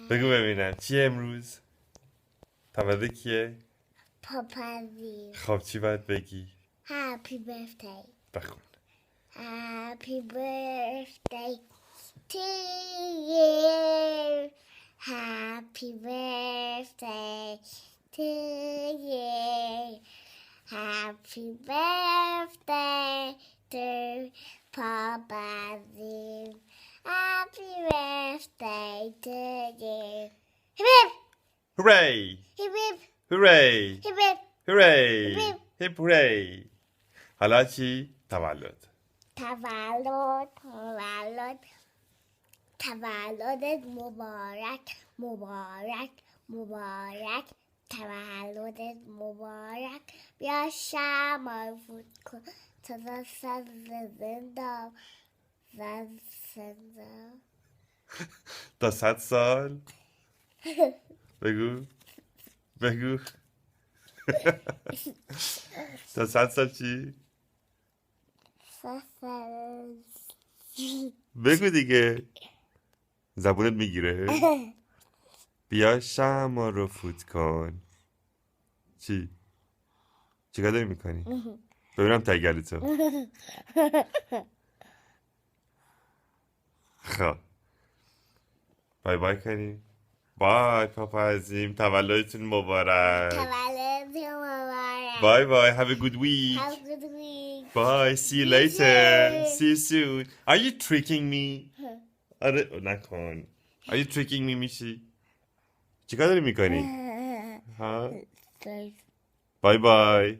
بگو ببینم چیه امروز؟ تولد کیه؟ پاپازی. خب چی باید بگی؟ Happy birthday. بخون. Happy birthday to you. Happy birthday to you. Happy birthday to Papa Zim. Happy birthday to you. Hip hip. Hooray! Hip hip. Hooray! Hip hip. Hooray! Hip. Hip hooray! حالا چی؟ تولد. تولدت مبارک مبارک مبارک. تولدت مبارک. بیا شمع فوت کن تا سر زنده تا 100 سال؟ بگو. بگو. تا 100 سال چی؟ بگو دیگه. زبونت میگیره. بیا شمع رو فوت کن. چی؟ چیکار داری میکنی؟ ببینم تگلی تو. خب بای بای کنیم. بای پاپا عظیم، تولدتون مبارک. تولدت مبارک. Bye bye. Have a good week. Have a good week. Bye. See you later. See you soon. Are you tricking me? آره نکن. Are you tricking me میشی؟ چیکار داری میکنی؟ ها؟ بای بای.